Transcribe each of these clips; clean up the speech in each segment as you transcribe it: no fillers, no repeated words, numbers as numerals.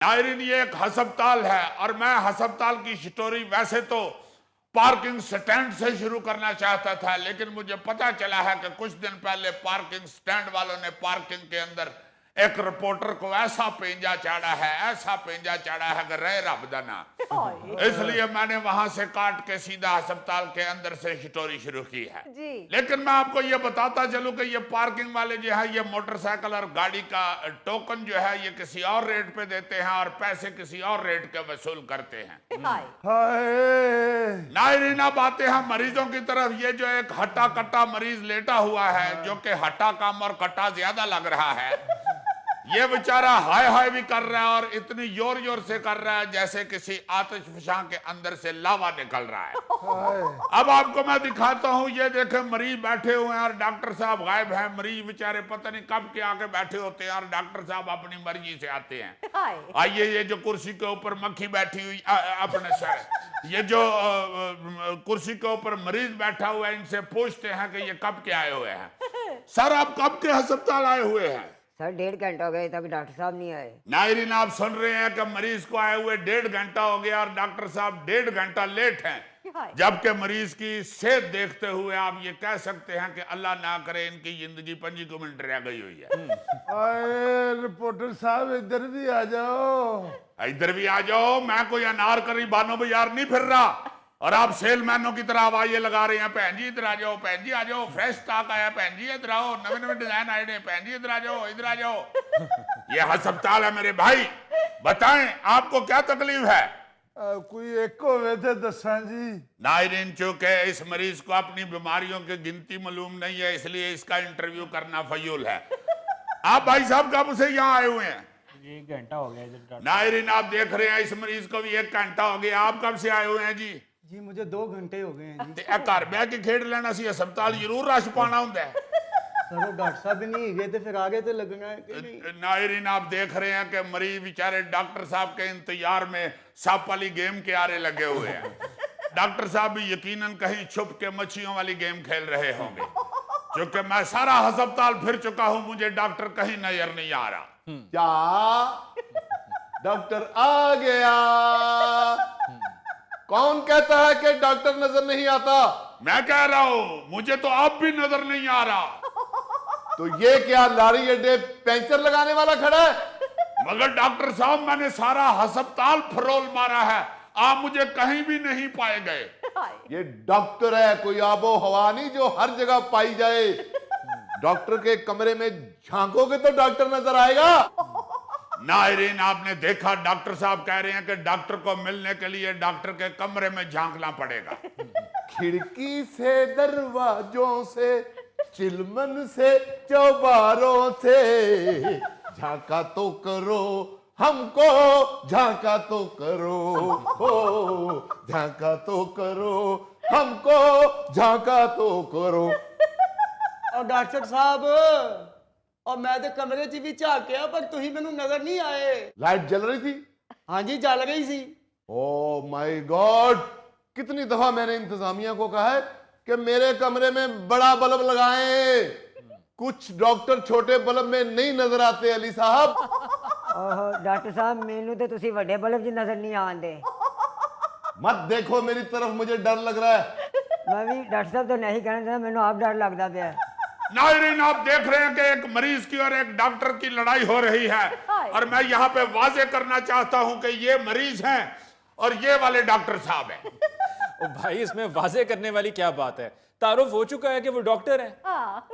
नायरीन, ये एक हस्पताल है और मैं हस्पताल की स्टोरी वैसे तो पार्किंग स्टैंड से शुरू करना चाहता था, लेकिन मुझे पता चला है कि कुछ दिन पहले पार्किंग स्टैंड वालों ने पार्किंग के अंदर एक रिपोर्टर को ऐसा पेंजा चाड़ा है कि रहे रब दा ना। इसलिए मैंने वहां से काट के सीधा अस्पताल के अंदर से स्टोरी शुरू की है जी। लेकिन मैं आपको ये बताता चलूं कि ये पार्किंग वाले जो है ये मोटरसाइकिल और गाड़ी का टोकन जो है ये किसी और रेट पे देते हैं और पैसे किसी और रेट के वसूल करते हैं। नायरीन, अब आते हैं मरीजों की तरफ। ये जो एक हट्टा कट्टा मरीज लेटा हुआ है, जो कि हट्टा कम और कट्टा ज्यादा लग रहा है, ये बेचारा हाय हाय भी कर रहा है और इतनी जोर जोर से कर रहा है जैसे किसी आतिशफशां के अंदर से लावा निकल रहा है। अब आपको मैं दिखाता हूँ। ये देखे मरीज बैठे हुए हैं और डॉक्टर साहब गायब हैं। मरीज बेचारे पता नहीं कब के आके बैठे होते हैं और डॉक्टर साहब अपनी मर्जी से आते हैं। आइए, ये जो कुर्सी के ऊपर मक्खी बैठी हुई अपने सर, ये जो कुर्सी के ऊपर मरीज बैठा हुआ है, इनसे पूछते हैं कि ये कब के आए हुए हैं। सर, आप कब के अस्पताल आए हुए हैं? सर 1.5 घंटा हो गया तक डॉक्टर साहब नहीं आए। नायरीन, आप सुन रहे हैं कि मरीज को आए हुए 1.5 घंटा हो गया और डॉक्टर साहब 1.5 घंटा लेट हैं। जबकि मरीज की सेहत देखते हुए आप ये कह सकते हैं कि अल्लाह ना करे इनकी जिंदगी 5 मिनट रह गई हुई है। रिपोर्टर साहब इधर भी आ जाओ। इधर भी आ जाओ। मैं कोई अनारकली बानो बाजार नहीं फिर रहा और आप सेलमैनों की तरह आवाजें लगा रहे हैं। भैन जी इधर आ जाओ, भैन जी आ जाओ, फ्रेश स्टॉक आया, भैन जी इधर आओ, नवे नवे डिजाइन आए हैं, भैन जी इधर आ जाओ, इधर आ जाओ। ये अस्पताल है मेरे भाई। बताएं आपको क्या तकलीफ है? कोई एक को वैसे दसा जी। नायरीन, चूंकि इस मरीज को अपनी बीमारियों की गिनती मालूम नहीं है, इसलिए इसका इंटरव्यू करना फजूल है। आप भाई साहब कब से यहाँ आए हुए हैं? 1 घंटा हो गया इधर। नायरीन, आप देख रहे हैं इस मरीज को भी 1 घंटा हो गया। आप कब से आए हुए हैं जी? जी मुझे 2 घंटे हो गए हैं जी। घर बह के खेड लेना सी, अस्पताल जरूर रश पाना होंगे। सर डॉक्टर साहब भी नहीं गए थे, फिर आगे तो लगना है कि नहीं। नायरीन, आप देख रहे हैं कि मरीज बेचारे डॉक्टर साहब के इंतजार में सांप वाली गेम के आरे लगे हुए हैं। डॉक्टर साहब भी यकीनन कहीं छुप के मच्छियों वाली गेम खेल रहे होंगे, क्योंकि मैं सारा अस्पताल फिर चुका हूं, मुझे डॉक्टर कहीं नजर नहीं आ रहा। क्या डॉक्टर आ गया? कौन कहता है कि डॉक्टर नजर नहीं आता? मैं कह रहा हूं, मुझे तो अब भी नजर नहीं आ रहा। तो ये क्या लारी अड्डे पंचर लगाने वाला खड़ा है? मगर डॉक्टर साहब, मैंने सारा अस्पताल फरोल मारा है, आप मुझे कहीं भी नहीं पाए गए। ये डॉक्टर है, कोई आबो हवा नहीं जो हर जगह पाई जाए। डॉक्टर के कमरे में झांकोगे तो डॉक्टर नजर आएगा। नायरीन, आपने देखा डॉक्टर साहब कह रहे हैं कि डॉक्टर को मिलने के लिए डॉक्टर के कमरे में झांकना पड़ेगा। खिड़की से, दरवाजों से, चिलमन से, चौबारों से झांका तो करो हमको, झांका तो करो, हो झांका तो करो हमको, झांका तो करो। और डॉक्टर साहब, और मैं तो कमरे च भी झांकिया पर तुही मैनू नजर नहीं आए। लाइट जल रही थी? हाँ जी जल गई सी। ओ माय गॉड, कितनी दफा मैंने इंतजामिया को कहा है कि मेरे कमरे में बड़ा बल्ब लगाएं। कुछ डॉक्टर छोटे बल्ब में नहीं नजर आते। अली साहब, डॉक्टर साहब मैनू तो तुसी बड़े बल्ब च नजर नहीं आंदे। मत देखो मेरी तरफ, मुझे डर लग रहा है। मैं भी डॉक्टर साहब तो नहीं कहना चाहता, मैनू आप डर लगता पाया। नायरीन, आप देख रहे हैं कि एक मरीज की और एक डॉक्टर की लड़ाई हो रही है और मैं यहाँ पे वाजे करना चाहता हूं कि ये मरीज हैं और ये वाले डॉक्टर साहब हैं। ओ भाई, इसमें वाजे करने वाली क्या बात है? तारुफ हो चुका है कि वो डॉक्टर हैं।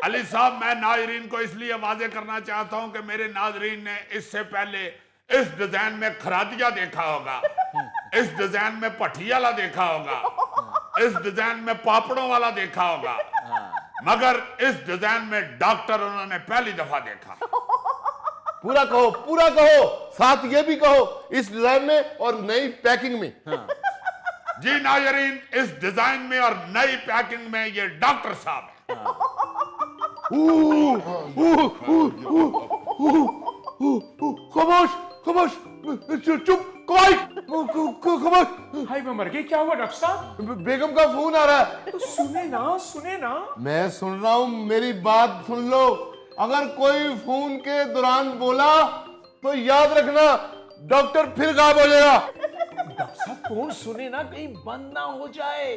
अली साहब, मैं नायरीन को इसलिए वाजे करना चाहता हूं कि मेरे नाजरीन ने इससे पहले इस डिजाइन में खरादिया देखा होगा, इस डिजाइन में पठियाला देखा होगा, इस डिजाइन में पापड़ों वाला देखा होगा, मगर इस डिजाइन में डॉक्टर उन्होंने पहली दफा देखा। पूरा कहो, पूरा कहो, साथ ये भी कहो, इस डिजाइन में और नई पैकिंग में। जी नायरीन, इस डिजाइन में और नई पैकिंग में ये डॉक्टर साहब है। खामोश, खामोश, चुप, खामोश। हाय मैं मर गई, क्या हुआ डॉक्टर साहब? बेगम का फोन आ रहा है। तो सुने ना, सुने ना। मैं सुन रहा हूं, मेरी बात सुन लो। अगर कोई फोन के दौरान बोला तो याद रखना डॉक्टर फिर गायब हो जाएगा। डॉक्टर साहब फोन सुने ना, कहीं बंद ना हो जाए।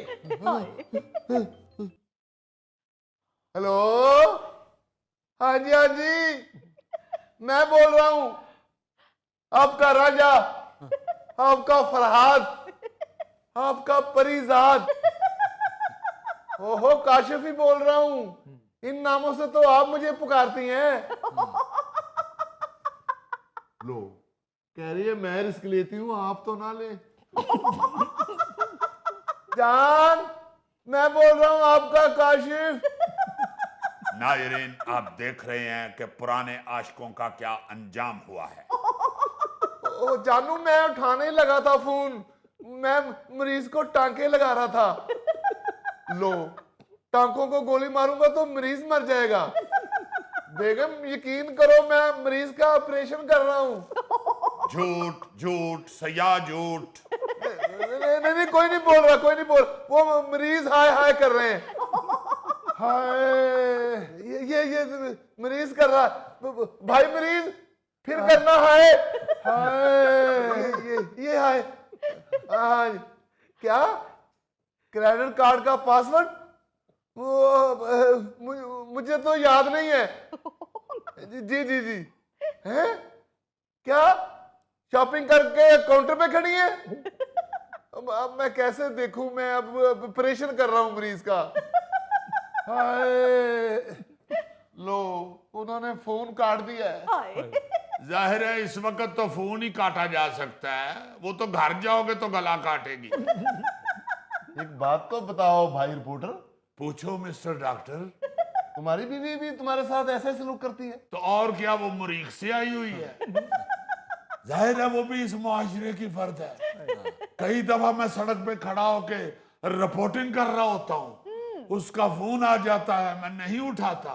हेलो, हाँ जी हाँ जी, मैं बोल रहा हूं, आपका राजा, आपका फरहाद, आपका परीजाद। ओहो, काशिफ ही बोल रहा हूं। इन नामों से तो आप मुझे पुकारती हैं। लो, कह रही है मैं रिस्क लेती हूं, आप तो ना ले। जान, मैं बोल रहा हूं आपका काशिफ। नाज़रीन, आप देख रहे हैं कि पुराने आशिकों का क्या अंजाम हुआ है। ओ जानू, मैं उठाने ही लगा था फोन, मैं मरीज को टांके लगा रहा था। लो, टांकों को गोली मारूंगा तो मरीज मर जाएगा। बेगम, यकीन करो, मैं मरीज का ऑपरेशन कर रहा हूं। झूठ झूठ सया झूठ। नहीं, कोई नहीं बोल रहा, कोई नहीं बोल। वो मरीज हाय हाय कर रहे हैं। हाय, ये मरीज कर रहा। भाई मरीज, फिर करना हाय हाय। ये हाय। हाँ, क्या क्रेडिट कार्ड का पासवर्ड? वो मुझे तो याद नहीं है। जी जी जी। हैं? क्या शॉपिंग करके काउंटर पे खड़ी है? अब मैं कैसे देखूं? मैं अब ऑपरेशन कर रहा हूं मरीज का। हाय, लो, उन्होंने फोन काट दिया है। जाहिर है इस वक्त तो फोन ही काटा जा सकता है, वो तो घर जाओगे तो गला काटेगी। एक बात तो बताओ भाई रिपोर्टर, पूछो मिस्टर डॉक्टर। तुम्हारी बीवी भी तुम्हारे साथ ऐसे सलूक करती है? तो और क्या, वो मुरीख से आई हुई है। जाहिर है वो भी इस मुआशरे की फर्द है। कई दफा मैं सड़क पे खड़ा होके रिपोर्टिंग कर रहा होता हूँ, उसका फोन आ जाता है, मैं नहीं उठाता,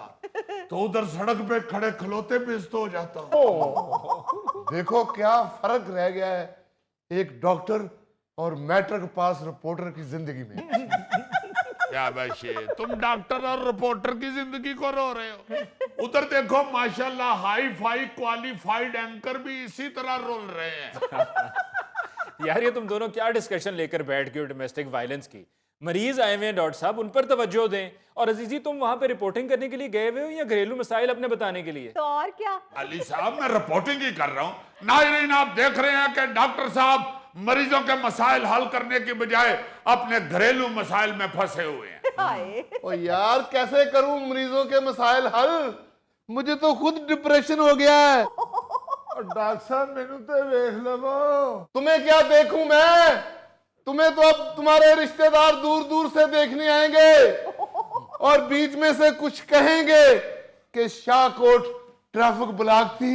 तो उधर सड़क पे खड़े खलोते बेइज्जत हो जाता हूँ। देखो क्या फर्क रह गया है एक डॉक्टर और मैट्रिक पास रिपोर्टर की जिंदगी में। क्या बशे, तुम डॉक्टर और रिपोर्टर की जिंदगी को रो रहे हो। उधर देखो माशाल्लाह हाई फाई क्वालिफाइड एंकर भी इसी तरह रोल रहे हैं। यार ये तुम दोनों क्या डिस्कशन लेकर बैठ गए हो डोमेस्टिक वायलेंस की? मरीज आए हुए हैं डॉक्टर साहब, उन पर तवज्जो दें। और अजीजी, तुम वहां पे रिपोर्टिंग करने के लिए गए हुए हो या घरेलू मसाइल अपने बताने के लिए? तो और क्या। अली साहब, मैं रिपोर्टिंग ही कर रहा हूं। नाज़रीन, आप देख रहे हैं कि डॉक्टर साहब मरीजों के मसाइल हल करने की बजाय अपने घरेलू मसाइल में फंसे हुए हैं। ओ यार, कैसे करूं मरीजों के मसाइल हल? मुझे तो खुद डिप्रेशन हो गया है। और डॉक्टर साहब मैनू तो देख लवो। तुम्हें क्या देखूं मैं? तुम्हें तो अब तुम्हारे रिश्तेदार दूर दूर से देखने आएंगे और बीच में से कुछ कहेंगे कि शाहकोट ट्रैफिक ब्लॉक थी,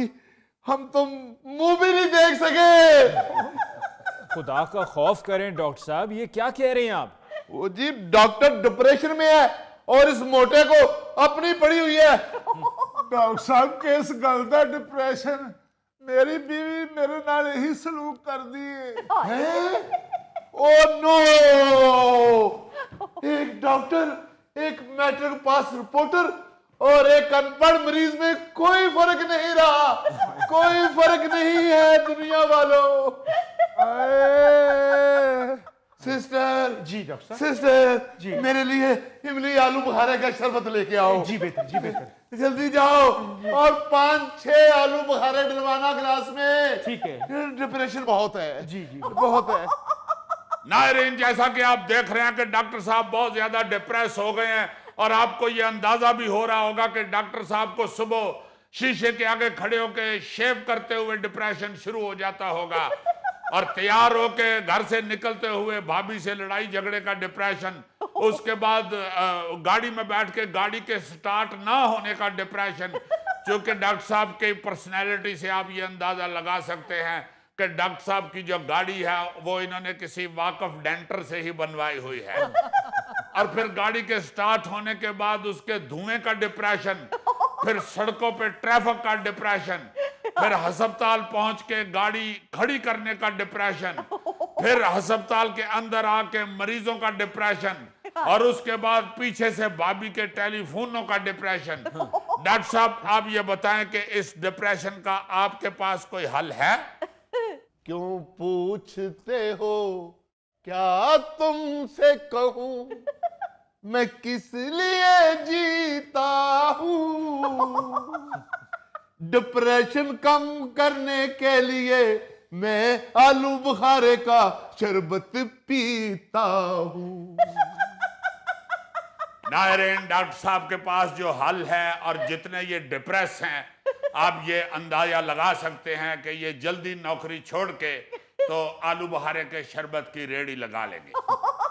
हम तो मुंह भी नहीं देख सके। खुदा का खौफ करें डॉक्टर साहब, ये क्या कह रहे हैं आप? वो जी, डॉक्टर डिप्रेशन में है और इस मोटे को अपनी पड़ी हुई है। डॉक्टर साहब किस गल दा डिप्रेशन? मेरी बीवी मेरे नाल यही सलूक कर दी है। ओ नो, एक डॉक्टर, एक मैट्रिक पास रिपोर्टर और एक अनपढ़ मरीज में कोई फर्क नहीं रहा। कोई फर्क नहीं है दुनिया वालों। सिस्टर जी डॉक्टर साहब। सिस्टर जी। मेरे लिए इमली आलू बुखारे का शरबत लेके आओ। जी बेहतर, जी बेहतर। जल्दी जाओ और 5-6 आलू बुखारे डलवाना गिलास में। ठीक है। डिप्रेशन बहुत है। जी जी। बहुत है। नाज़रीन, जैसा कि आप देख रहे हैं कि डॉक्टर साहब बहुत ज्यादा डिप्रेस हो गए हैं और आपको यह अंदाजा भी हो रहा होगा कि डॉक्टर साहब को सुबह शीशे के आगे खड़े होकर शेव करते हुए डिप्रेशन शुरू हो जाता होगा और तैयार होके घर से निकलते हुए भाभी से लड़ाई झगड़े का डिप्रेशन, उसके बाद गाड़ी में बैठ के गाड़ी के स्टार्ट ना होने का डिप्रेशन। क्योंकि डॉक्टर साहब की पर्सनैलिटी से आप ये अंदाजा लगा सकते हैं कि डॉक्टर साहब की जो गाड़ी है वो इन्होंने किसी वाकफ डेंटर से ही बनवाई हुई है। और फिर गाड़ी के स्टार्ट होने के बाद उसके धुएं का डिप्रेशन, फिर सड़कों पे ट्रैफिक का डिप्रेशन, फिर अस्पताल पहुंच के गाड़ी खड़ी करने का डिप्रेशन, फिर अस्पताल के अंदर आके मरीजों का डिप्रेशन, और उसके बाद पीछे से भाभी के टेलीफोनों का डिप्रेशन। डॉक्टर साहब, आप ये बताएं कि इस डिप्रेशन का आपके पास कोई हल है? क्यों पूछते हो, क्या तुमसे कहूं, मैं किस लिए जीता हूं। डिप्रेशन कम करने के लिए मैं आलू बुखारे का शरबत पीता हूं। नायरीन, डॉक्टर साहब के पास जो हल है और जितने ये डिप्रेस हैं, आप ये अंदाजा लगा सकते हैं कि ये जल्दी नौकरी छोड़ के तो आलू बुखारे के शरबत की रेडी लगा लेंगे।